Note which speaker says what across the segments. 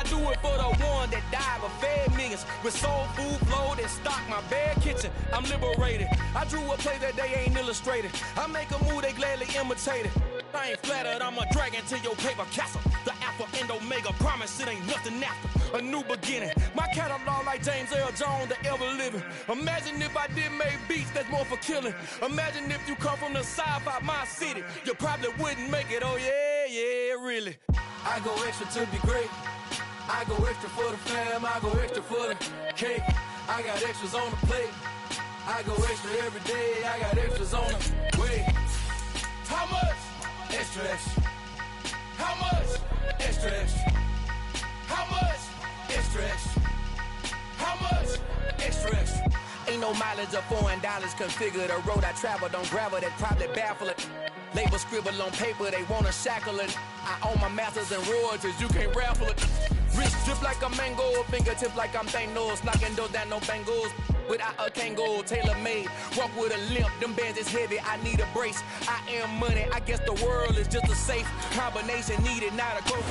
Speaker 1: I do it for the one that died but fed millions. With soul food flow that stock my bad kitchen. I'm liberated. I drew a play that they ain't illustrated. I make a move they gladly imitate it. I ain't flattered, I'm a dragon to your paper castle. The alpha and omega, promise it ain't nothing after. A new beginning. My catalog like James Earl Jones, the ever living. Imagine if I did make beats that's more for killing. Imagine if you come from the sci-fi, my city. You probably wouldn't make it, oh yeah, yeah, really. I go extra to be great. I go extra for the fam, I go extra for the cake. I got extras on the plate. I go extra every day, I got extras on the way. How much? Extra, extra. How much? Extra, extra. How much? Extra, extra. How much? Extra, extra. Ain't no mileage of $4 configure the road I travel. Don't gravel that probably baffle it. Label scribble on paper, they wanna shackle it. I own my masters and royalties, you can't raffle it. Wrist drip like a mango, fingertip like I'm Thanos. Knocking those down, no bangles. Without a Kango, tailor-made. Walk with a limp, them bands is heavy, I need a brace. I am money, I guess the world is just a safe combination needed, not a coach.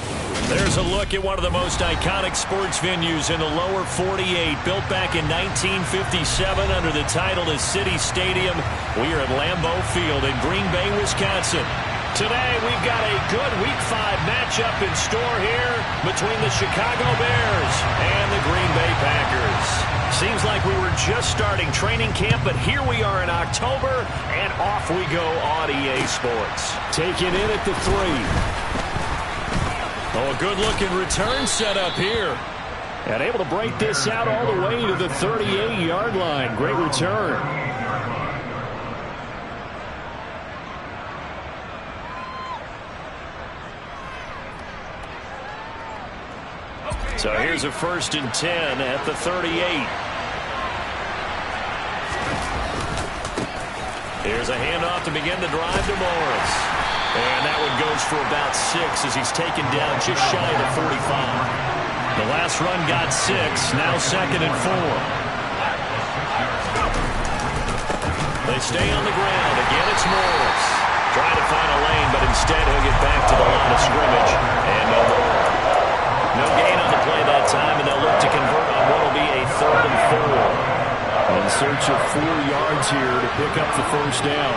Speaker 2: There's a look at one of the most iconic sports venues in the lower 48. Built back in 1957 under the title of City Stadium. We are at Lambeau Field in Green Bay, Wisconsin. Today, we've got a good Week 5 matchup in store here between the Chicago Bears and the Green Bay Packers. Seems like we were just starting training camp, but here we are in October, and off we go on EA Sports. Taking in at the 3. Oh, a good-looking return set up here. And able to break this out all the way to the 38-yard line. Great return. So here's a 1st and 10 at the 38. Here's a handoff to begin the drive to Morris. And that one goes for about 6 as he's taken down just shy of the 45. The last run got 6, now 2nd and 4. They stay on the ground. Again, it's Morris. Trying to find a lane, but instead he'll get back to the line of scrimmage. And no more. No gain on the play that time, and they'll look to convert on what will be a 3rd and 4. In search of 4 yards here to pick up the 1st down.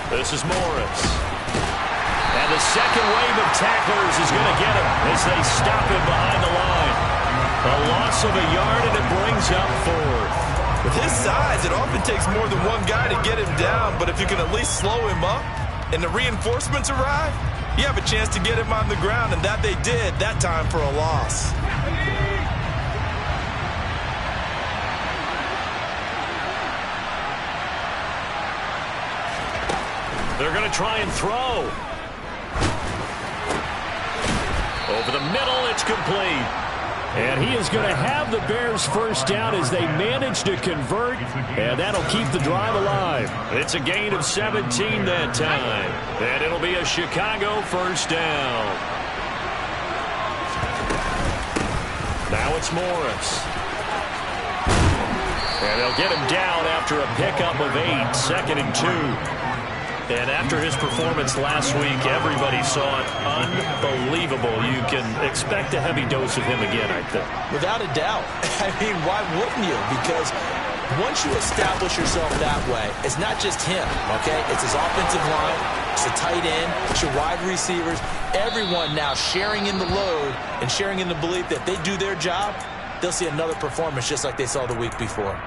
Speaker 2: This is Morris. And the second wave of tacklers is going to get him as they stop him behind the line. A loss of a yard, and it brings up 4th.
Speaker 3: With his size, it often takes more than one guy to get him down, but if you can at least slow him up and the reinforcements arrive, you have a chance to get him on the ground, and that they did that time for a loss.
Speaker 2: They're going to try and throw. Over the middle, it's complete. And he is going to have the Bears' 1st down as they manage to convert, and that'll keep the drive alive. It's a gain of 17 that time, and it'll be a Chicago 1st down. Now it's Morris. And they'll get him down after a pickup of 8, 2nd and 2. And after his performance last week, everybody saw it unbelievable. You can expect a heavy dose of him again, I think.
Speaker 4: Without a doubt. I mean, why wouldn't you? Because once you establish yourself that way, it's not just him, okay? It's his offensive line, it's the tight end, it's your wide receivers, everyone now sharing in the load and sharing in the belief that if they do their job, they'll see another performance just like they saw the week before.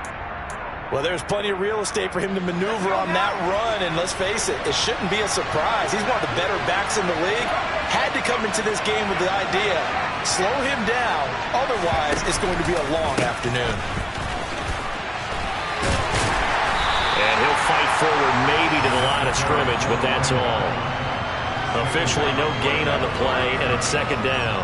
Speaker 3: Well, there's plenty of real estate for him to maneuver on that run, and let's face it, it shouldn't be a surprise. He's one of the better backs in the league. Had to come into this game with the idea, slow him down, otherwise it's going to be a long afternoon.
Speaker 2: And he'll fight forward maybe to the line of scrimmage, but that's all. Officially no gain on the play, and it's 2nd down.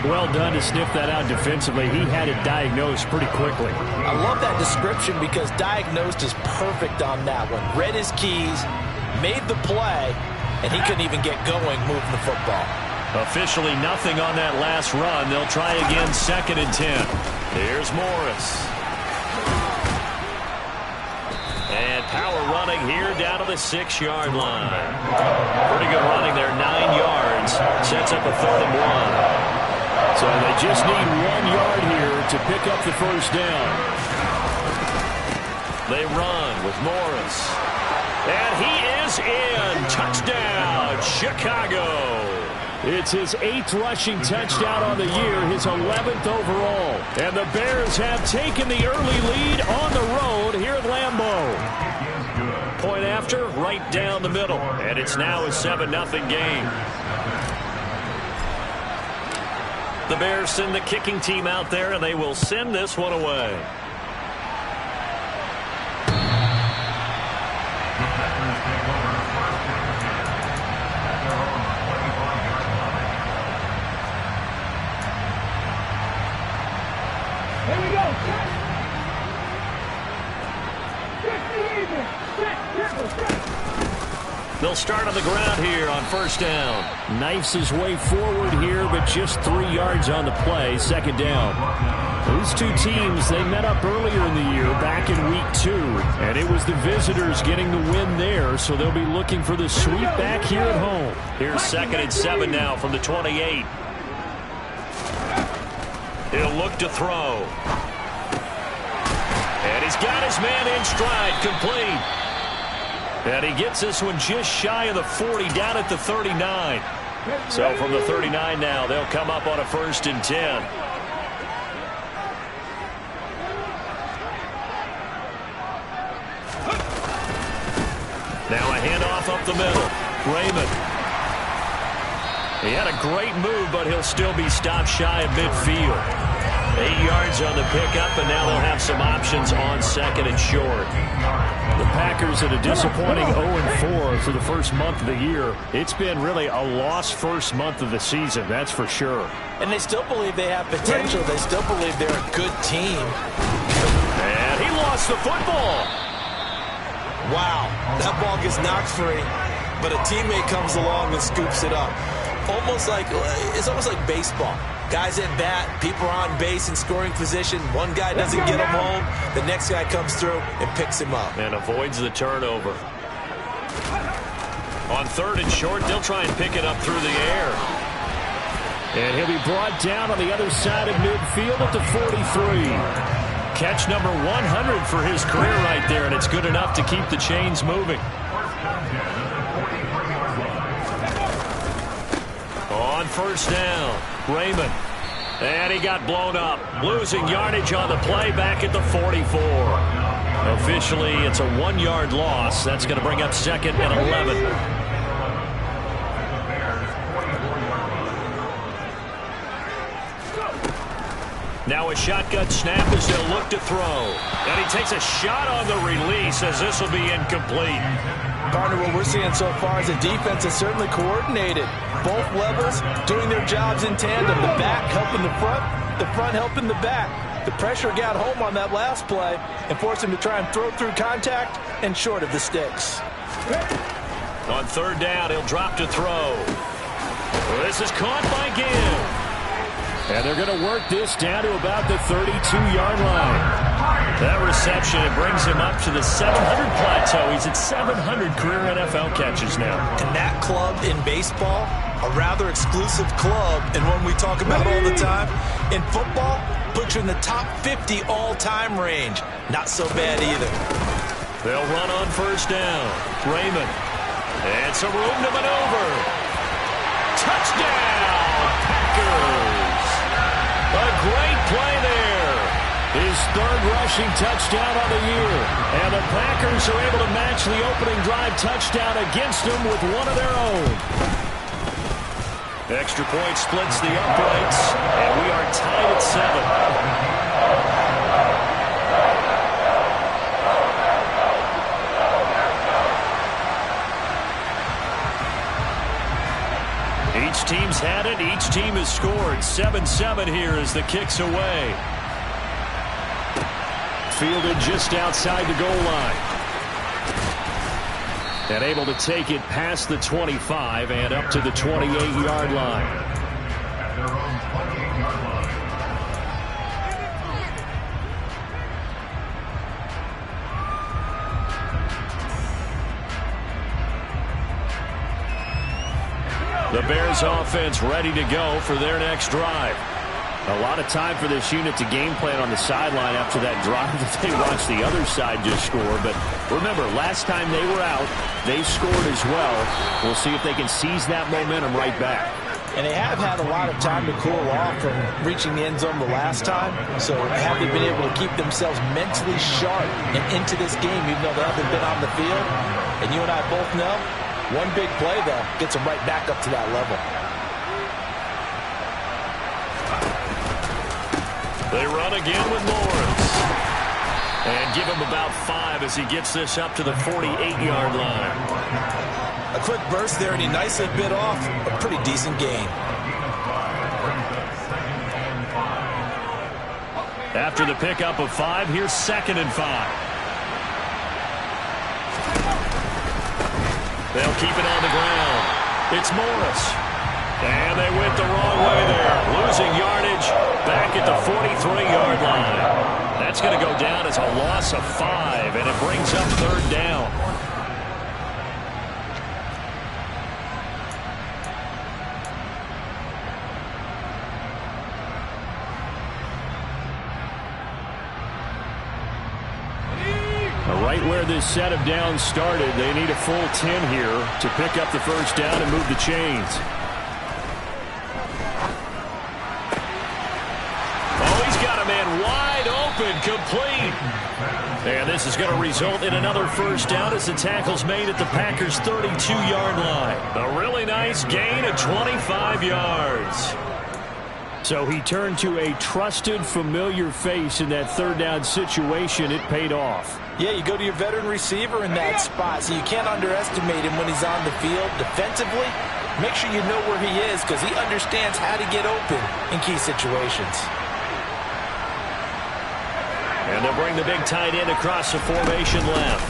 Speaker 5: Well done to sniff that out defensively. He had it diagnosed pretty quickly.
Speaker 4: I love that description because diagnosed is perfect on that one. Read his keys, made the play, and he couldn't even get going moving the football.
Speaker 2: Officially nothing on that last run. They'll try again 2nd and 10. Here's Morris. And power running here down to the 6-yard line. Pretty good running there, 9 yards. Sets up a 3rd and 1.
Speaker 5: So they just need 1 yard here to pick up the first down.
Speaker 2: They run with Morris. And he is in. Touchdown, Chicago.
Speaker 5: It's his 8th rushing touchdown on the year, his 11th overall. And the Bears have taken the early lead on the road here at Lambeau.
Speaker 2: Point after, right down the middle. And it's now a 7-0 game. The Bears send the kicking team out there, and they will send this one away.
Speaker 6: Here we go.
Speaker 2: They'll start on the ground here on first down.
Speaker 5: Knifes his way forward here, but just 3 yards on the play. 2nd down. These two teams, they met up earlier in the year, back in week 2. And it was the visitors getting the win there, so they'll be looking for the sweep back here at home.
Speaker 2: Here's 2nd and 7 now from the 28. He'll look to throw. And he's got his man in stride, complete. And he gets this one just shy of the 40, down at the 39. So from the 39 now, they'll come up on a 1st and 10. Now a handoff up the middle. Raymond. He had a great move, but he'll still be stopped shy of midfield. 8 yards on the pickup, and now they'll have some options on 2nd and short.
Speaker 5: The Packers at a disappointing 0-4 for the first month of the year. It's been really a lost first month of the season, that's for sure.
Speaker 4: And they still believe they have potential. They still believe they're a good team.
Speaker 2: And he lost the football.
Speaker 4: Wow, that ball gets knocked free, but a teammate comes along and scoops it up. It's almost like baseball. Guys at bat, people are on base in scoring position. One guy doesn't get him home. The next guy comes through and picks him up.
Speaker 2: And avoids the turnover. On 3rd and short, they'll try and pick it up through the air.
Speaker 5: And he'll be brought down on the other side of midfield at the 43.
Speaker 2: Catch number 100 for his career right there, and it's good enough to keep the chains moving. On 1st down, Raymond. And he got blown up. Losing yardage on the play back at the 44. Officially, it's a 1-yard loss. That's going to bring up 2nd and 11. Now a shotgun snap as they'll look to throw. And he takes a shot on the release as this will be incomplete.
Speaker 3: Partner, what we're seeing so far is the defense is certainly coordinated. Both levels doing their jobs in tandem. The back helping the front helping the back. The pressure got home on that last play and forced him to try and throw through contact and short of the sticks.
Speaker 2: On 3rd down, he'll drop to throw. This is caught by Gibb.
Speaker 5: And they're going to work this down to about the 32-yard line.
Speaker 2: That reception, it brings him up to the 700 plateau. He's at 700 career NFL catches now.
Speaker 4: And that club in baseball, a rather exclusive club, and one we talk about all the time. In football, puts you in the top 50 all-time range. Not so bad either.
Speaker 2: They'll run on 1st down. Raymond. And some room to maneuver. Touchdown, Packers. A great play there.
Speaker 5: His 3rd rushing touchdown on the year. And the Packers are able to match the opening drive touchdown against them with one of their own.
Speaker 2: Extra point splits the uprights, and we are tied at 7. Each team's had it. Each team has scored. 7-7 here as the kick's away.
Speaker 5: Fielded just outside the goal line. And able to take it past the 25 and up to the 28-yard line.
Speaker 2: The Bears offense ready to go for their next drive.
Speaker 5: A lot of time for this unit to game plan on the sideline after that drive that they watched the other side just score. But remember, last time they were out, they scored as well. We'll see if they can seize that momentum right back.
Speaker 4: And they have had a lot of time to cool off from reaching the end zone the last time. So have they been able to keep themselves mentally sharp and into this game, even though they haven't been on the field? And you and I both know, one big play, though, gets them right back up to that level.
Speaker 2: They run again with Lawrence. And give him about 5 as he gets this up to the 48-yard line.
Speaker 4: A quick burst there, and he nicely bit off a pretty decent gain.
Speaker 2: After the pickup of 5, here's 2nd and 5. They'll keep it on the ground. It's Morris. And they went the wrong way there. Losing yardage back at the 43-yard line. That's going to go down as a loss of 5, and it brings up 3rd down.
Speaker 5: Right where this set of downs started, they need a full 10 here to pick up the 1st down and move the chains.
Speaker 2: Man wide open, complete. And this is going to result in another 1st down as the tackle's made at the Packers' 32-yard line. A really nice gain of 25 yards.
Speaker 5: So he turned to a trusted, familiar face in that 3rd down situation. It paid off.
Speaker 4: Yeah, you go to your veteran receiver in that spot, so you can't underestimate him when he's on the field. Defensively, make sure you know where he is because he understands how to get open in key situations.
Speaker 2: And they'll bring the big tight end across the formation left.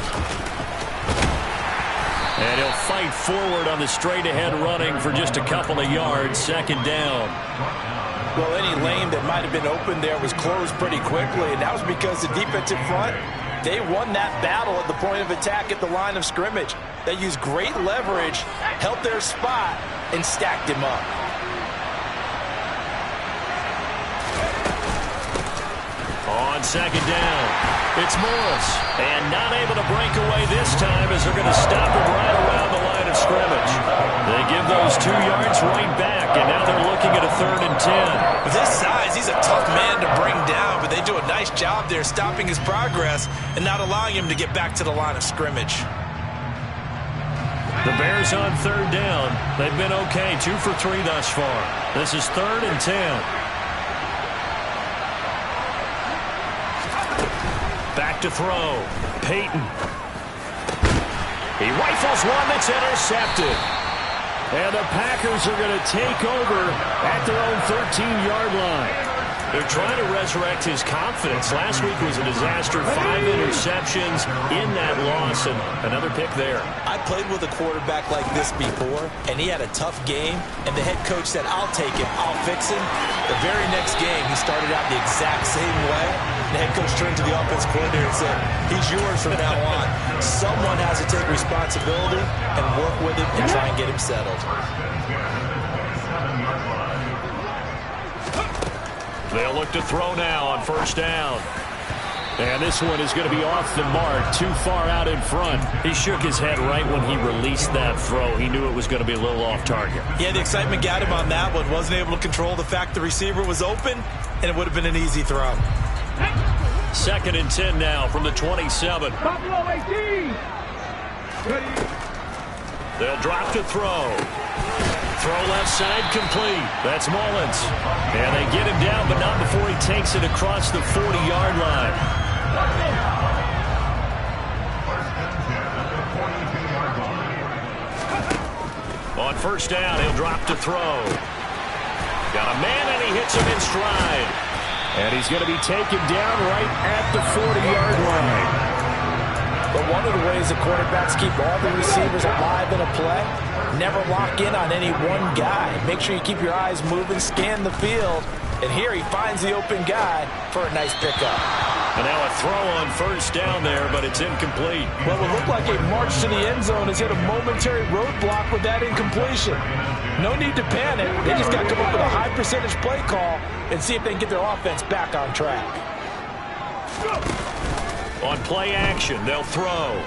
Speaker 2: And he'll fight forward on the straight-ahead running for just a couple of yards. 2nd down.
Speaker 4: Well, any lane that might have been open there was closed pretty quickly, and that was because the defensive front, they won that battle at the point of attack at the line of scrimmage. They used great leverage, held their spot, and stacked him up.
Speaker 2: On 2nd down, it's Morris. And not able to break away this time as they're going to stop him right around the line of scrimmage. They give those 2 yards right back, and now they're looking at a 3rd and 10.
Speaker 4: With his size, he's a tough man to bring down, but they do a nice job there stopping his progress and not allowing him to get back to the line of scrimmage.
Speaker 2: The Bears on 3rd down. They've been okay, 2 for 3 thus far. This is 3rd and 10. Back to throw. Peyton. He rifles one that's intercepted.
Speaker 5: And the Packers are going to take over at their own 13-yard line.
Speaker 2: They're trying to resurrect his confidence. Last week was a disaster. 5 interceptions in that loss, and another pick there.
Speaker 4: I played with a quarterback like this before, and he had a tough game, and the head coach said, I'll take him, I'll fix him. The very next game, he started out the exact same way. The head coach turned to the offense coordinator and said, he's yours from now on. Someone has to take responsibility and work with him and try and get him settled.
Speaker 2: They'll look to throw now on 1st down. And this one is going to be off the mark, too far out in front. He shook his head right when he released that throw. He knew it was going to be a little off target.
Speaker 4: Yeah, the excitement got him on that one. Wasn't able to control the fact the receiver was open, and it would have been an easy throw.
Speaker 2: 2nd and 10 now from the 27. They'll drop to throw. Throw left side complete. That's Mullins. And they get him down, but not before he takes it across the 40-yard line. On 1st down, he'll drop to throw. Got a man, and he hits him in stride.
Speaker 5: And he's going to be taken down right at the 40-yard line.
Speaker 4: But one of the ways the quarterbacks keep all the receivers alive in a play, never lock in on any one guy. Make sure you keep your eyes moving, scan the field. And here he finds the open guy for a nice pickup.
Speaker 2: And now a throw on 1st down there, but it's incomplete.
Speaker 4: Well, it looked like a march to the end zone has hit a momentary roadblock with that incompletion.
Speaker 3: No need to panic. They just got to come up with a high percentage play call and see if they can get their offense back on track.
Speaker 2: On play action, they'll throw.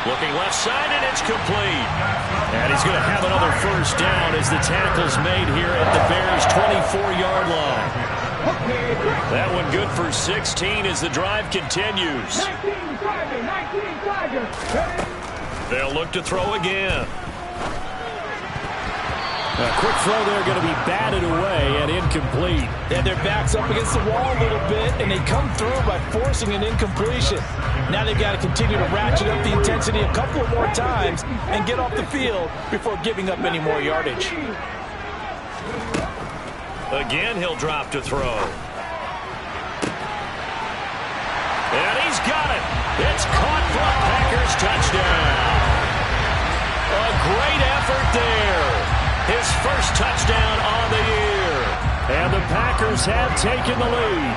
Speaker 2: Looking left side, and it's complete. And he's going to have another first down as the tackle's made here at the Bears' 24-yard line. That one good for 16 as the drive continues. They'll look to throw again.
Speaker 5: A quick throw there going to be batted away and incomplete.
Speaker 3: And their back's up against the wall a little bit, and they come through by forcing an incompletion. Now they've got to continue to ratchet up the intensity a couple of more times and get off the field before giving up any more yardage.
Speaker 2: Again, he'll drop to throw. And he's got it. It's caught for a Packers touchdown. A great effort there. His first touchdown on the year.
Speaker 5: And the Packers have taken the lead.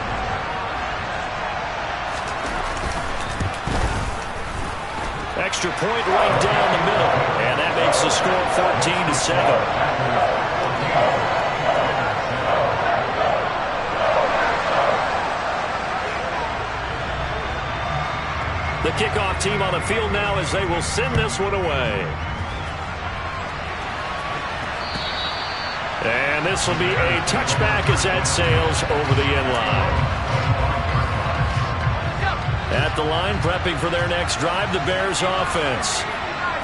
Speaker 2: Extra point right down the middle. And that makes the score 14-7. The kickoff team on the field now as they will send this one away. And this will be a touchback as that sails over the end line. At the line, prepping for their next drive, the Bears offense.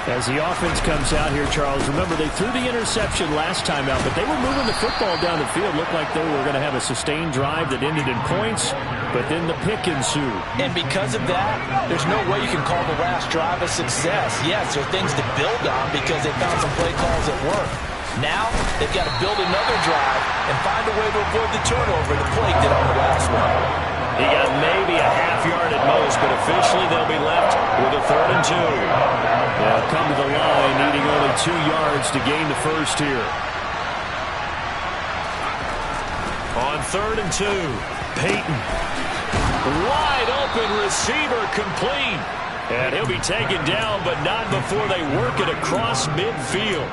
Speaker 5: As the offense comes out here, Charles, remember they threw the interception last time out, but they were moving the football down the field. Looked like they were going to have a sustained drive that ended in points, but then the pick ensued.
Speaker 3: And because of that, there's no way you can call the last drive a success. Yes, there are things to build on because they found some play calls that work. Now, they've got to build another drive and find a way to avoid the turnover the play did on the last one.
Speaker 2: He got maybe a half yard at most, but officially they'll be left with a 3rd and 2.
Speaker 5: They'll come to the line needing only 2 yards to gain the first here.
Speaker 2: On 3rd and 2, Peyton. Wide open receiver complete. And he'll be taken down, but not before they work it across midfield.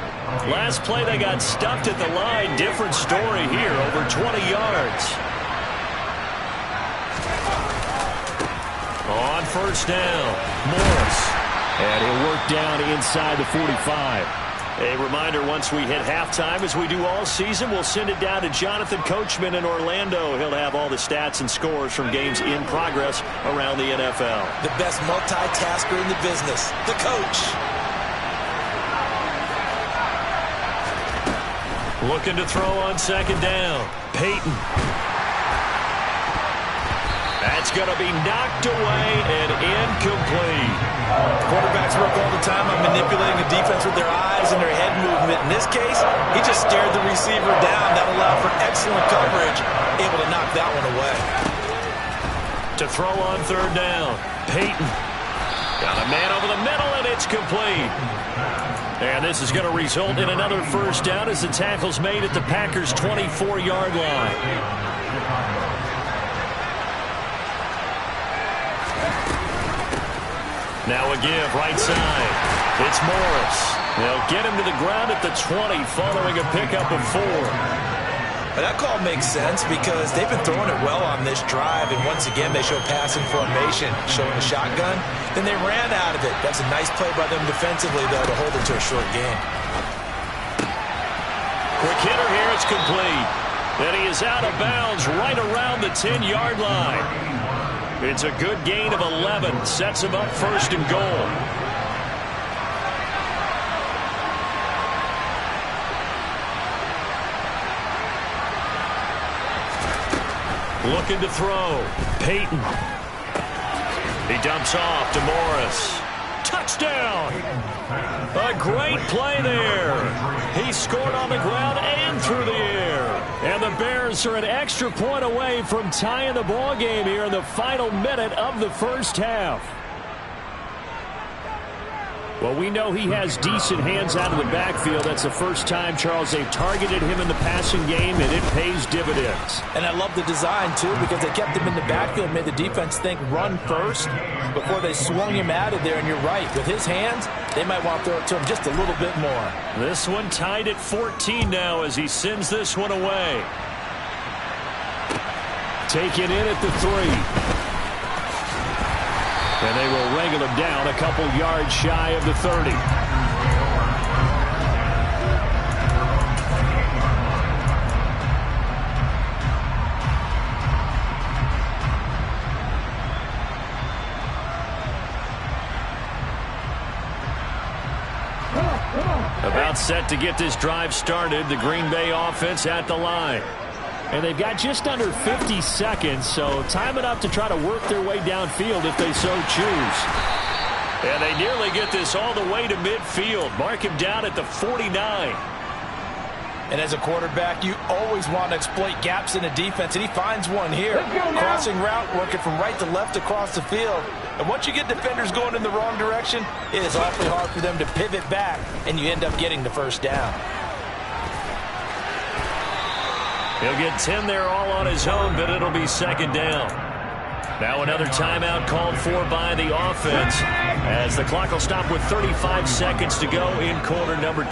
Speaker 2: Last play, they got stuffed at the line. Different story here, over 20 yards. On first down, Morris.
Speaker 5: And he'll work down inside the 45.
Speaker 2: A reminder, once we hit halftime, as we do all season, we'll send it down to Jonathan Coachman in Orlando. He'll have all the stats and scores from games in progress around the NFL.
Speaker 3: The best multitasker in the business, the coach.
Speaker 2: Looking to throw on 2nd down. Peyton. That's going to be knocked away and incomplete.
Speaker 3: Quarterbacks work all the time on manipulating the defense with their eyes and their head movement. In this case, he just stared the receiver down. That allowed for excellent coverage, able to knock that one away.
Speaker 2: To throw on 3rd down. Peyton. Got a man over the middle, and it's complete. And this is going to result in another first down as the tackle's made at the Packers' 24-yard line. Now a give, right side. It's Morris. They'll get him to the ground at the 20 following a pickup of 4.
Speaker 3: But that call makes sense because they've been throwing it well on this drive, and once again they show passing formation, showing the shotgun. Then they ran out of it. That's a nice play by them defensively, though, to hold it to a short game.
Speaker 2: Quick hitter here, it's complete. And he is out of bounds right around the 10-yard line. It's a good gain of 11. Sets him up 1st and goal. Looking to throw. Peyton. He dumps off to Morris. Touchdown! A great play there. He scored on the ground and through the air. And the Bears are an extra point away from tying the ball game here in the final minute of the first half.
Speaker 5: Well, we know he has decent hands out of the backfield. That's the first time, Charles, they've targeted him in the passing game, and it pays dividends.
Speaker 4: And I love the design, too, because they kept him in the backfield, made the defense think run first before they swung him out of there. And you're right, with his hands, they might want to throw it to him just a little bit more.
Speaker 2: This one tied at 14 now as he sends this one away.
Speaker 5: Taken in at the 3. And they will wrangle him down a couple yards shy of the 30.
Speaker 2: About set to get this drive started. The Green Bay offense at the line.
Speaker 5: And they've got just under 50 seconds, so time enough to try to work their way downfield if they so choose.
Speaker 2: And they nearly get this all the way to midfield. Mark him down at the 49.
Speaker 4: And as a quarterback, you always want to exploit gaps in the defense, and he finds one here. Crossing route, working from right to left across the field. And once you get defenders going in the wrong direction, it is awfully hard for them to pivot back, and you end up getting the first down.
Speaker 2: He'll get 10 there all on his own, but it'll be second down. Now another timeout called for by the offense as the clock will stop with 35 seconds to go in quarter number 2.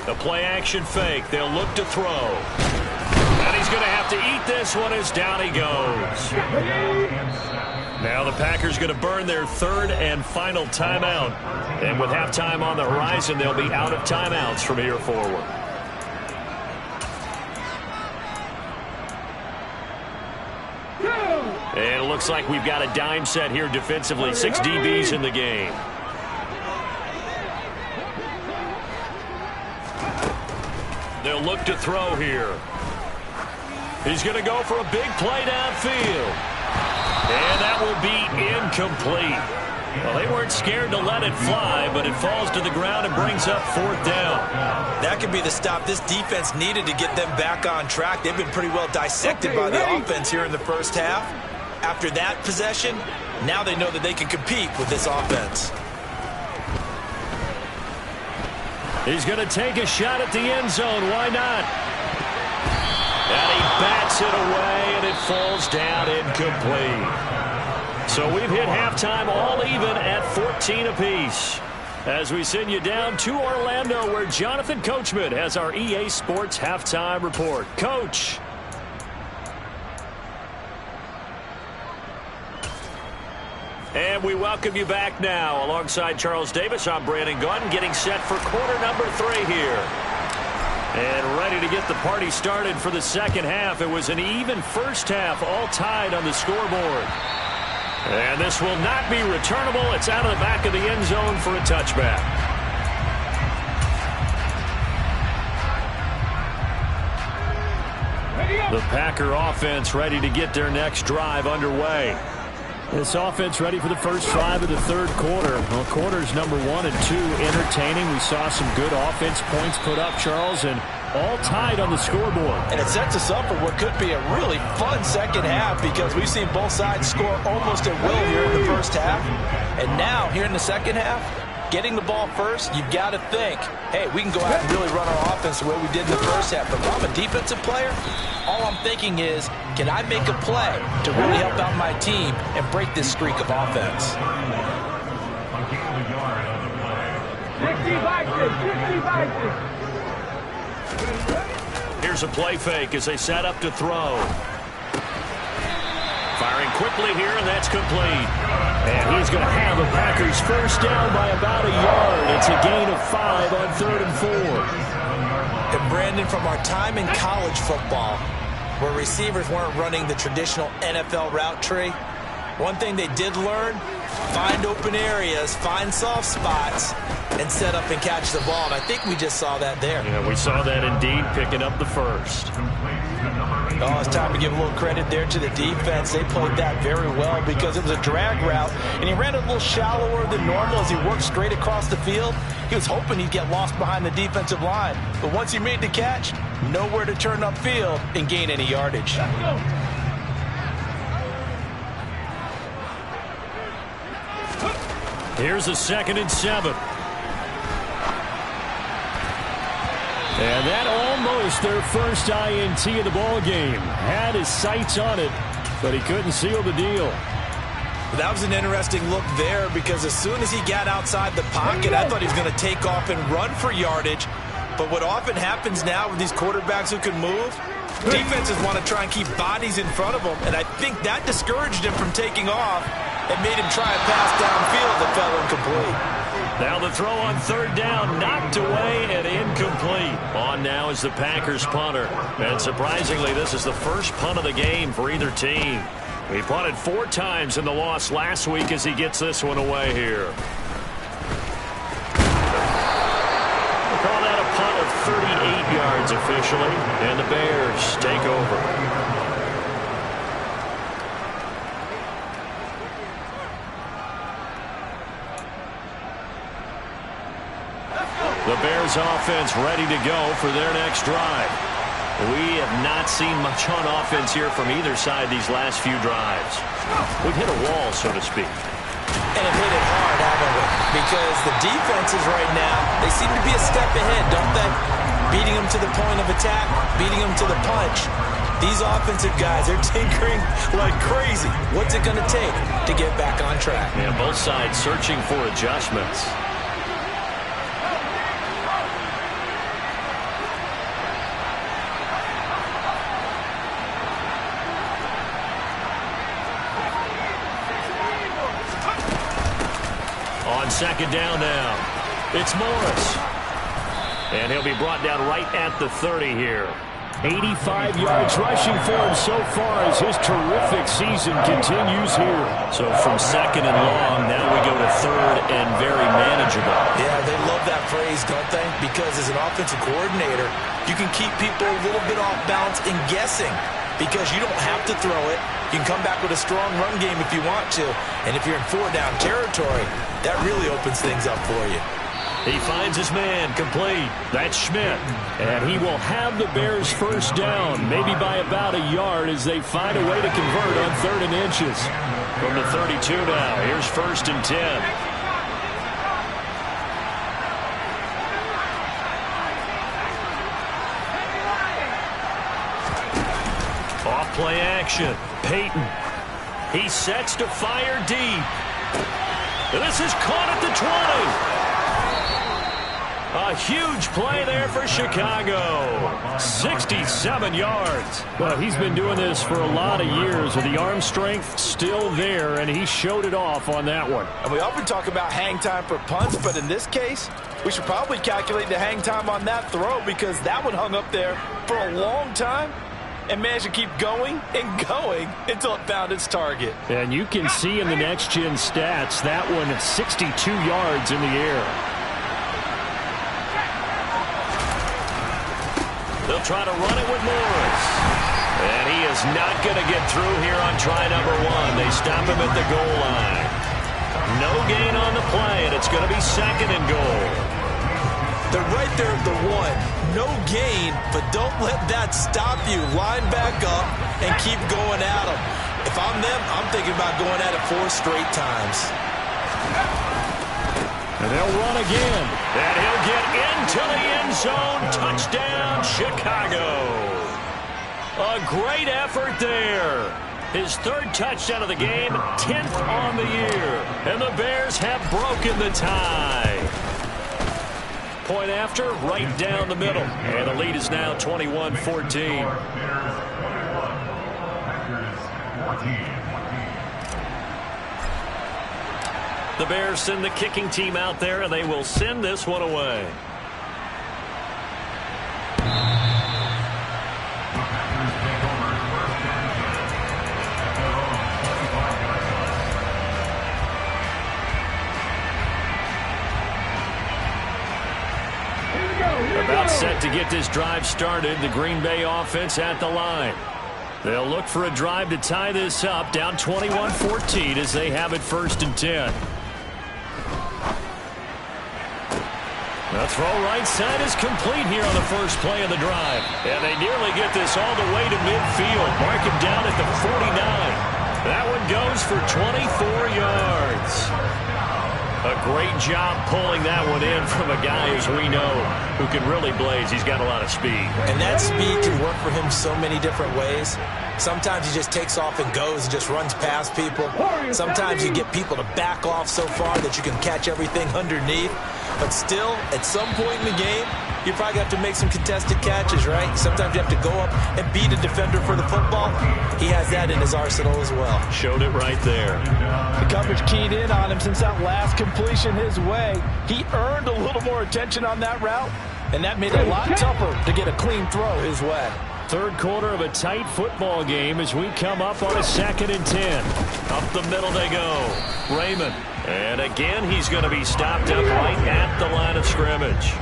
Speaker 2: The play action fake. They'll look to throw. And he's going to have to eat this one as down he goes. Now the Packers going to burn their third and final timeout. And with halftime on the horizon, they'll be out of timeouts from here forward. And it looks like we've got a dime set here defensively. 6 DBs in the game. They'll look to throw here. He's going to go for a big play downfield. And that will be incomplete. Well, they weren't scared to let it fly, but it falls to the ground and brings up fourth down.
Speaker 4: That could be the stop this defense needed to get them back on track. They've been pretty well dissected by the offense here in the first half. After that possession, now they know that they can compete with this offense.
Speaker 2: He's going to take a shot at the end zone. Why not? And he bats it away, and it falls down incomplete. So we've hit halftime all even at 14 apiece. As we send you down to Orlando, where Jonathan Coachman has our EA Sports halftime report. Coach. And we welcome you back now. Alongside Charles Davis, I'm Brandon Gunn, getting set for quarter number 3 here. And ready to get the party started for the second half. It was an even first half, all tied on the scoreboard. And this will not be returnable. It's out of the back of the end zone for a touchback. The Packer offense ready to get their next drive underway.
Speaker 5: This offense ready for the first drive of the third quarter. Well, quarters number 1 and 2 entertaining. We saw some good offense points put up, Charles, and all tied on the scoreboard.
Speaker 4: And it sets us up for what could be a really fun second half because we've seen both sides score almost at will here in the first half. And now, here in the second half, getting the ball first, you've got to think, hey, we can go out and really run our offense the way we did in the first half. But if I'm a defensive player, all I'm thinking is, can I make a play to really help out my team and break this streak of offense?
Speaker 6: 60-60.
Speaker 2: Here's a play fake as they set up to throw. Firing quickly here, and that's complete.
Speaker 5: And he's going to have the Packers first down by about a yard. It's a gain of 5 on 3rd and 4.
Speaker 4: And Brandon, from our time in college football, where receivers weren't running the traditional NFL route tree, one thing they did learn, find open areas, find soft spots, and set up and catch the ball. And I think we just saw that there.
Speaker 2: Yeah, we saw that indeed, picking up the first.
Speaker 4: Oh, it's time to give a little credit there to the defense. They played that very well because it was a drag route, and he ran a little shallower than normal as he worked straight across the field. He was hoping he'd get lost behind the defensive line. But once he made the catch, nowhere to turn upfield and gain any yardage.
Speaker 5: Here's a 2nd and 7. And that almost their first INT of the ball game. Had his sights on it, but he couldn't seal the deal.
Speaker 4: That was an interesting look there because as soon as he got outside the pocket, I thought he was going to take off and run for yardage. But what often happens now with these quarterbacks who can move, defenses want to try and keep bodies in front of them, and I think that discouraged him from taking off and made him try a pass downfield that fell incomplete.
Speaker 5: Now the throw on 3rd down, knocked away and incomplete. On now is the Packers punter. And surprisingly, this is the first punt of the game for either team. He punted 4 times in the loss last week as he gets this one away here. We'll call that a punt of 38 yards officially, and the Bears take over. The Bears offense ready to go for their next drive. We have not seen much on offense here from either side these last few drives. We've hit a wall, so to speak.
Speaker 4: And have hit it hard, haven't we? Because the defenses right now, they seem to be a step ahead, don't they? Beating them to the point of attack, beating them to the punch. These offensive guys, they're tinkering like crazy. What's it going to take to get back on track?
Speaker 5: Yeah, both sides searching for adjustments. On 2nd down now, it's Morris. And he'll be brought down right at the 30 here. 85 yards rushing for him so far as his terrific season continues here. So from 2nd and long, now we go to 3rd and very manageable.
Speaker 4: Yeah, they love that phrase, don't they? Because as an offensive coordinator, you can keep people a little bit off balance and guessing because you don't have to throw it. You can come back with a strong run game if you want to. And if you're in 4-down territory, that really opens things up for you.
Speaker 5: He finds his man complete. That's Schmidt. And he will have the Bears first down, maybe by about a yard as they find a way to convert on 3rd and inches. From the 32 now, here's 1st and 10. Off play action. Peyton. He sets to fire deep. This is caught at the 20. A huge play there for Chicago. 67 yards. Well, he's been doing this for a lot of years with the arm strength still there, and he showed it off on that one.
Speaker 3: And we often talk about hang time for punts, but in this case, we should probably calculate the hang time on that throw because that one hung up there for a long time and managed to keep going and going until it found its target.
Speaker 5: And you can see in the next-gen stats, that one 62 yards in the air. They'll try to run it with Morris. And he is not going to get through here on try number 1. They stop him at the goal line. No gain on the play, and it's going to be 2nd and goal.
Speaker 4: They're right there at the 1. No gain, but don't let that stop you. Line back up and keep going at them. If I'm them, I'm thinking about going at it 4 straight times.
Speaker 5: And they'll run again. And he'll get into the end zone. Touchdown, Chicago. A great effort there. His 3rd touchdown of the game, 10th on the year. And the Bears have broken the tie. Point after, right down the middle. And the lead is now 21-14. The Bears send the kicking team out there, and they will send this one away. About set to get this drive started. The Green Bay offense at the line. They'll look for a drive to tie this up, down 21-14 as they have it 1st and 10. The throw right side is complete here on the first play of the drive. And they nearly get this all the way to midfield. Mark him down at the 49. That one goes for 24 yards.
Speaker 2: A great job pulling that one in from a guy, as we know, who can really blaze. He's got a lot of speed.
Speaker 4: And that speed can work for him so many different ways. Sometimes he just takes off and goes and just runs past people. Sometimes you get people to back off so far that you can catch everything underneath. But still, at some point in the game, you probably have to make some contested catches, right? Sometimes you have to go up and beat a defender for the football. He has that in his arsenal as well.
Speaker 2: Showed it right there.
Speaker 3: The coverage keyed in on him since that last completion his way. He earned a little more attention on that route, and that made it a lot tougher to get a clean throw his way.
Speaker 5: Third quarter of a tight football game as we come up on a 2nd and 10.
Speaker 2: Up the middle they go. Raymond. And again, he's going to be stopped up right at the line of scrimmage.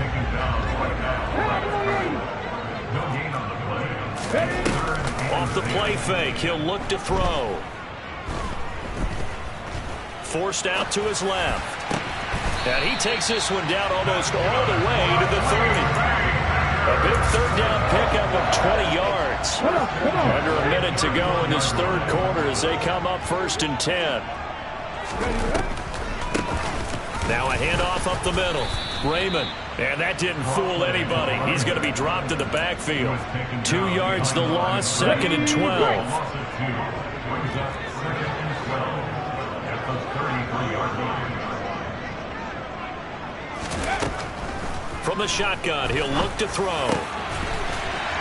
Speaker 2: Off the play fake, he'll look to throw. Forced out to his left. And he takes this one down almost all the way to the 30. A big third down pickup of 20 yards. Under a minute to go in this third quarter as they come up 1st and 10. Now a handoff up the middle. Raymond. And that didn't fool anybody. He's going to be dropped in the backfield. 2 yards the loss, 2nd and 12. From the shotgun, he'll look to throw.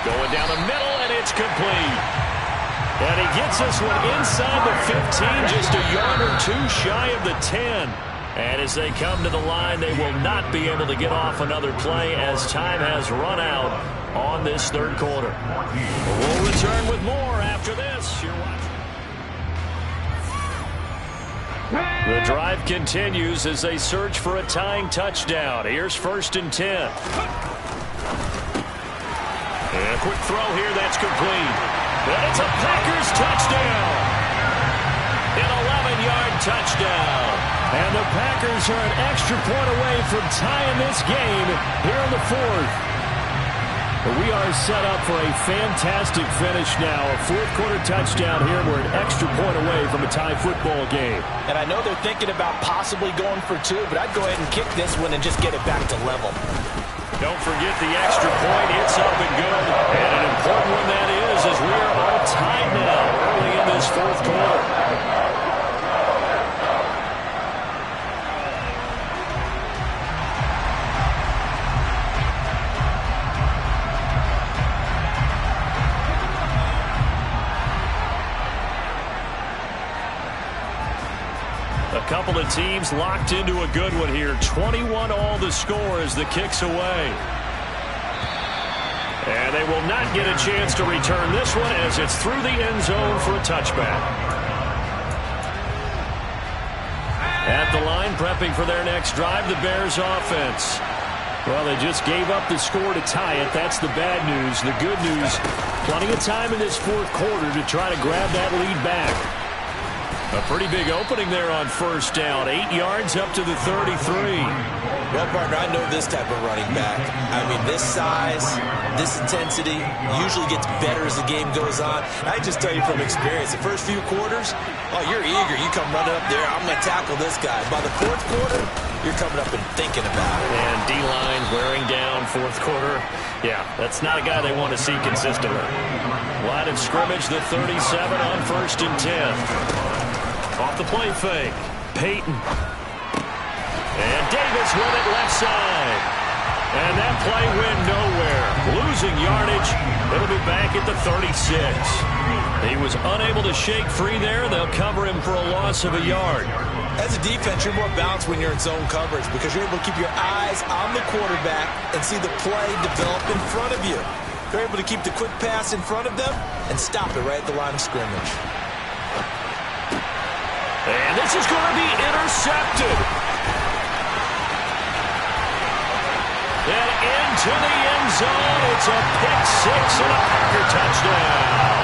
Speaker 2: Going down the middle, and it's complete. And he gets this one inside the 15, just a yard or two shy of the 10. And as they come to the line, they will not be able to get off another play as time has run out on this third quarter. We'll return with more after this. You're watching. The drive continues as they search for a tying touchdown. Here's 1st and 10. And a quick throw here, that's complete. And it's a Packers touchdown. An 11-yard touchdown. And the Packers are an extra point away from tying this game here in the 4th. We are set up for a fantastic finish now. A fourth-quarter touchdown here. We're an extra point away from a tie football game.
Speaker 3: And I know they're thinking about possibly going for 2, but I'd go ahead and kick this one and just get it back to level.
Speaker 2: Don't forget the extra point. It's up and good. And an important one that is, as we are all tied now early in this fourth quarter. A couple of teams locked into a good one here. 21 all the score as the kick's away. And they will not get a chance to return this one as it's through the end zone for a touchback. At the line, prepping for their next drive, the Bears offense. Well, they just gave up the score to tie it. That's the bad news. The good news, plenty of time in this fourth quarter to try to grab that lead back. A pretty big opening there on 1st down. 8 yards up to the 33.
Speaker 4: Well, partner, I know this type of running back. I mean, this size, this intensity usually gets better as the game goes on. I just tell you from experience, the first few quarters, oh, you're eager. You come running up there, I'm going to tackle this guy. By the fourth quarter, you're coming up and thinking about it.
Speaker 2: And D-line wearing down fourth quarter. Yeah, that's not a guy they want to see consistently. Line of scrimmage, the 37 on 1st and 10. Off the play fake. Peyton. And Davis with it left side. And that play went nowhere. Losing yardage. It'll be back at the 36. He was unable to shake free there. They'll cover him for a loss of a yard.
Speaker 4: As a defense, you're more balanced when you're in zone coverage because you're able to keep your eyes on the quarterback and see the play develop in front of you. You're able to keep the quick pass in front of them and stop it right at the line of scrimmage.
Speaker 2: And this is going to be intercepted. And into the end zone. It's a pick six and a Packer touchdown.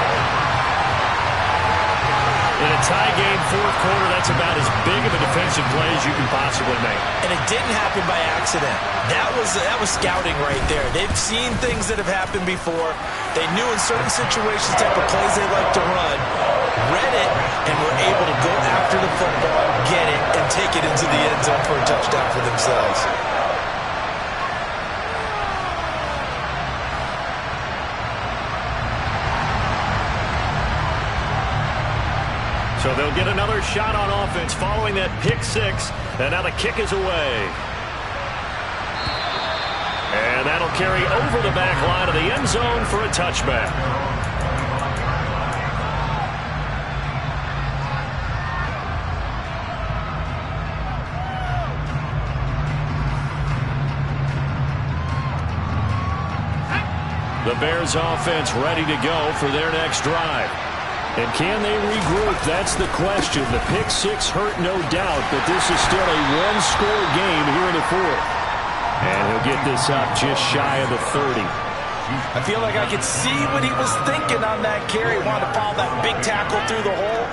Speaker 2: In a tie game, fourth quarter, that's about as big of a defensive play as you can possibly make.
Speaker 4: And it didn't happen by accident. That was scouting right there. They've seen things that have happened before. They knew in certain situations the type of plays they like to run. read it, and were able to go after the football, get it, and take it into the end zone for a touchdown for themselves.
Speaker 5: So they'll get another shot on offense following that pick six, and now the kick is away. And that'll carry over the back line of the end zone for a touchback. The Bears offense ready to go for their next drive. And can they regroup? That's the question. The pick six hurt, no doubt, but this is still a one-score game here in the fourth. And he'll get this up just shy of the 30.
Speaker 3: I feel like I could see what he was thinking on that carry. Wanted to follow that big tackle through the hole.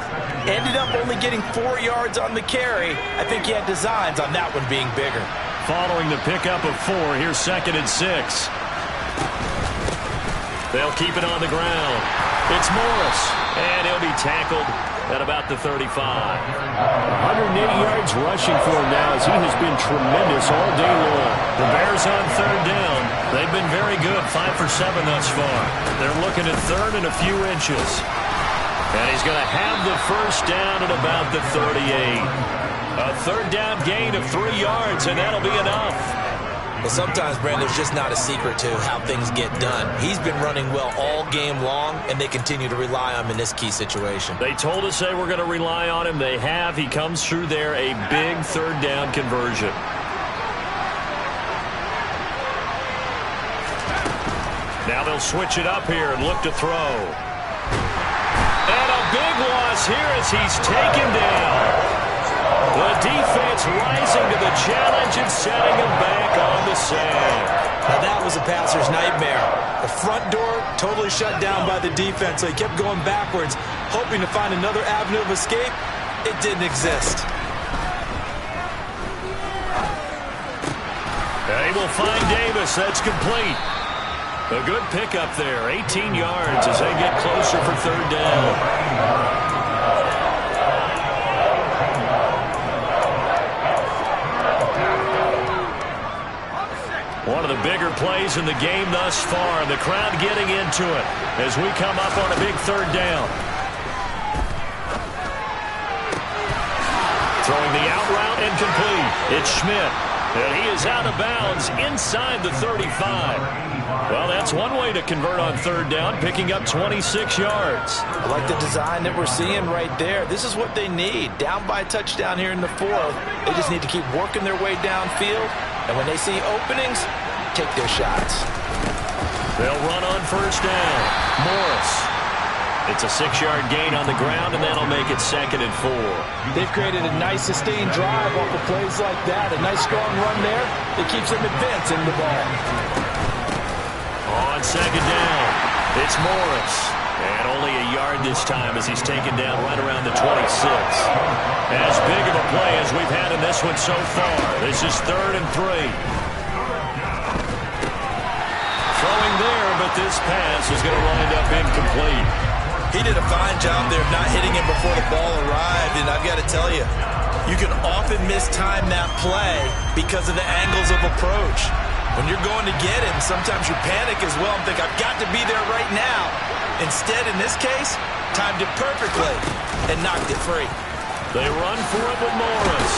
Speaker 3: Ended up only getting 4 yards on the carry. I think he had designs on that one being bigger.
Speaker 5: Following the pickup of 4, here's 2nd and 6. They'll keep it on the ground. It's Morris, and he'll be tackled at about the 35.
Speaker 2: 180 yards rushing for him now as he has been tremendous all day long.
Speaker 5: The Bears on 3rd down. They've been very good, 5 for 7 thus far. They're looking at 3rd and a few inches. And he's going to have the first down at about the 38. A 3rd down gain of 3 yards, and that'll be enough.
Speaker 4: Well, sometimes, Brandon, there's just not a secret to how things get done. He's been running well all game long, and they continue to rely on him in this key situation.
Speaker 5: They told us they were going to rely on him. They have. He comes through there, a big 3rd down conversion. Now they'll switch it up here and look to throw. And a big loss here as he's taken down. The defense rising to the challenge and setting him back on the sand.
Speaker 4: Now that was a passer's nightmare. The front door totally shut down by the defense, so he kept going backwards, hoping to find another avenue of escape. It didn't exist.
Speaker 5: They will find Davis. That's complete. A good pickup there. 18 yards as they get closer for 3rd down. One of the bigger plays in the game thus far. The crowd getting into it as we come up on a big 3rd down. Throwing the out route and complete. It's Schmidt. And he is out of bounds inside the 35. Well, that's one way to convert on 3rd down, picking up 26 yards.
Speaker 3: I like the design that we're seeing right there. This is what they need. Down by a touchdown here in the 4th. They just need to keep working their way downfield. And when they see openings, take their shots.
Speaker 5: They'll run on 1st down. Morris. It's a 6-yard gain on the ground, and that'll make it 2nd and 4.
Speaker 3: They've created a nice sustained drive off of plays like that. A nice strong run there that keeps them advancing the ball.
Speaker 5: On 2nd down, it's Morris. And only a yard this time as he's taken down right around the 26. As big of a play as we've had in this one so far. This is 3rd and 3. Throwing there, but this pass is going to wind up incomplete.
Speaker 4: He did a fine job there of not hitting him before the ball arrived, and I've got to tell you, you can often mistime that play because of the angles of approach. When you're going to get him, sometimes you panic as well and think, I've got to be there right now. Instead, in this case, timed it perfectly and knocked it free.
Speaker 5: They run for it with Morris.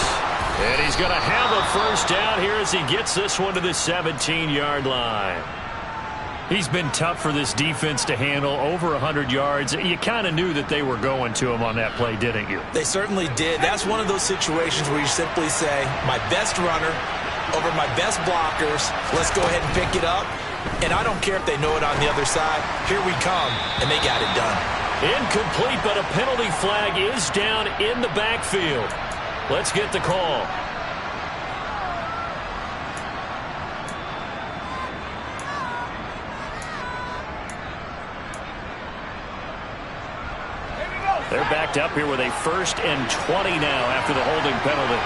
Speaker 5: And he's going to have a first down here as he gets this one to the 17-yard line. He's been tough for this defense to handle, over 100 yards. You kind of knew that they were going to him on that play, didn't you?
Speaker 4: They certainly did. That's one of those situations where you simply say, my best runner over my best blockers, let's go ahead and pick it up. And I don't care if they know it on the other side. Here we come, and they got it done.
Speaker 5: Incomplete, but a penalty flag is down in the backfield. Let's get the call. They're backed up here with a 1st and 20 now after the holding penalty.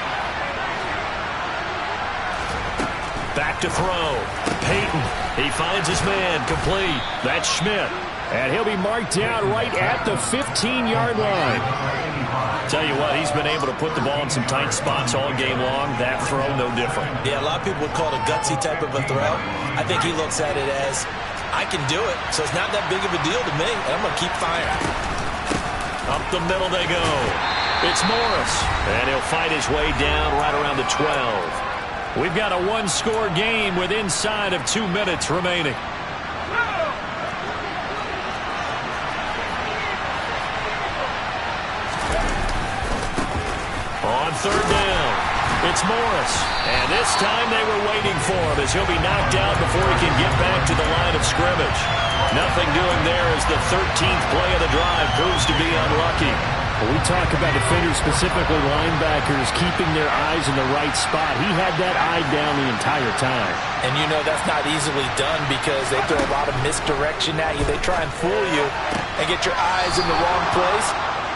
Speaker 5: Back to throw. Peyton. He finds his man. Complete. That's Schmidt. And he'll be marked down right at the 15-yard line.
Speaker 2: Tell you what, he's been able to put the ball in some tight spots all game long. That throw, no different.
Speaker 4: Yeah, a lot of people would call it a gutsy type of a throw. I think he looks at it as, I can do it, so it's not that big of a deal to me, and I'm going to keep firing.
Speaker 2: Up the middle they go. It's Morris, and he'll fight his way down right around the 12. We've got a one-score game with inside of 2 minutes remaining. On third down, it's Morris. And this time they were waiting for him as he'll be knocked out before he can get back to the line of scrimmage. Nothing doing there as the 13th play of the drive proves to be unlucky.
Speaker 5: When we talk about defenders, specifically linebackers, keeping their eyes in the right spot, he had that eye down the entire time.
Speaker 4: And you know that's not easily done because they throw a lot of misdirection at you. They try and fool you and get your eyes in the wrong place.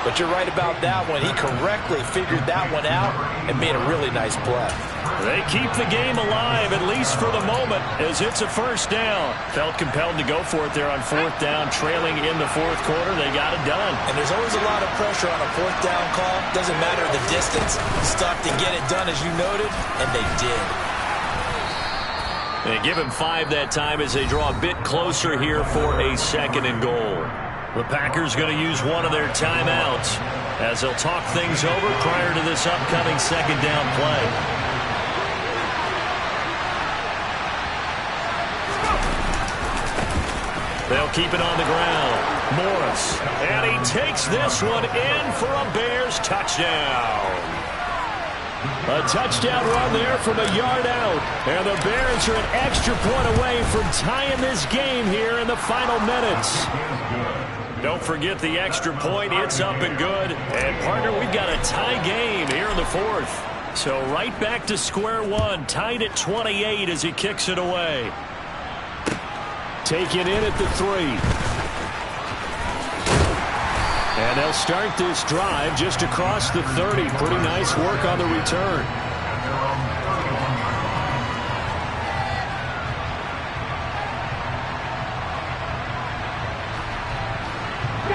Speaker 4: But you're right about that one. He correctly figured that one out and made a really nice play.
Speaker 2: They keep the game alive, at least for the moment, as it's a first down. Felt compelled to go for it there on fourth down, trailing in the fourth quarter. They got it done.
Speaker 4: And there's always a lot of pressure on a fourth down call. Doesn't matter the distance. Stuck to get it done, as you noted, and they did.
Speaker 2: They give him 5 that time as they draw a bit closer here for a 2nd and goal. The Packers going to use one of their timeouts as they'll talk things over prior to this upcoming 2nd down play. They'll keep it on the ground. Morris. And he takes this one in for a Bears touchdown.
Speaker 5: A touchdown run there from a yard out. And the Bears are an extra point away from tying this game here in the final minutes.
Speaker 2: Don't forget the extra point. It's up and good. And, partner, we've got a tie game here in the fourth. So right back to square one. Tied at 28 as he kicks it away.
Speaker 5: Taken in at the 3. And they'll start this drive just across the 30. Pretty nice work on the return.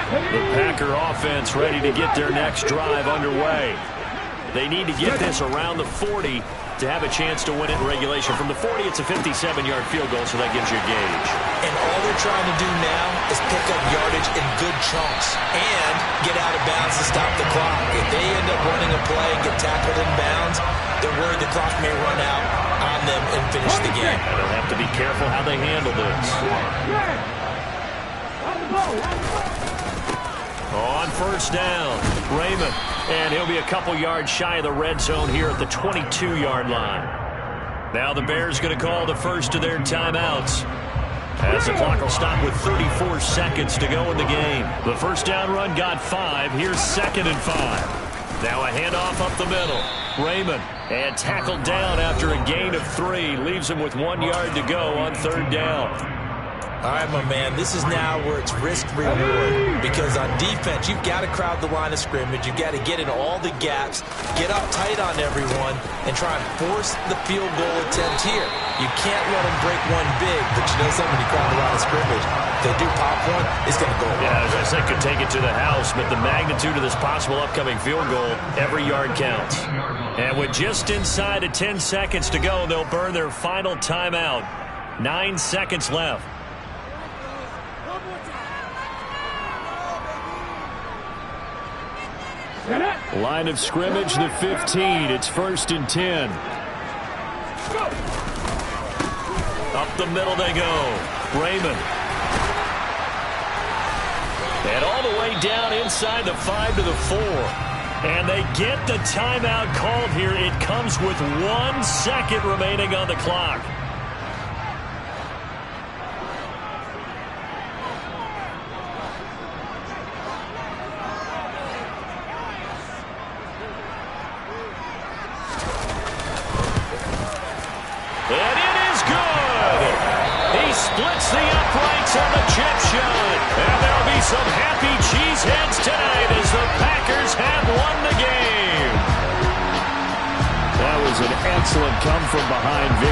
Speaker 2: The Packer offense ready to get their next drive underway. They need to get this around the 40 to have a chance to win it in regulation. From the 40, it's a 57-yard field goal, so that gives you a gauge.
Speaker 4: And all they're trying to do now is pick up yardage in good chunks and get out of bounds to stop the clock. If they end up running a play and get tackled in bounds, they're worried the clock may run out on them and finish the game.
Speaker 2: And they'll have to be careful how they handle this. On first down, Raymond. And he'll be a couple yards shy of the red zone here at the 22-yard line. Now the Bears going to call the first of their timeouts, as the clock will stop with 34 seconds to go in the game. The first down run got 5. Here's 2nd and 5. Now a handoff up the middle. Raymond, and tackled down after a gain of 3. Leaves him with 1 yard to go on third down.
Speaker 4: All right, my man, this is now where it's risk-reward, because on defense, you've got to crowd the line of scrimmage. You've got to get in all the gaps, get up tight on everyone, and try and force the field goal attempt here. You can't let them break one big, but you know something, when you crowd the line of scrimmage, if they do pop one, it's going to go away.
Speaker 2: Yeah, as I said, could take it to the house, but the magnitude of this possible upcoming field goal, every yard counts. And with just inside of 10 seconds to go, they'll burn their final timeout. 9 seconds left.
Speaker 5: Line of scrimmage, the 15. It's 1st and 10.
Speaker 2: Up the middle they go. Raymond. And all the way down inside the 5 to the 4. And they get the timeout called here. It comes with 1 second remaining on the clock. Splits the uprights on the chip shot. And there'll be some happy cheeseheads tonight as the Packers have won the game.
Speaker 5: That was an excellent come-from-behind victory.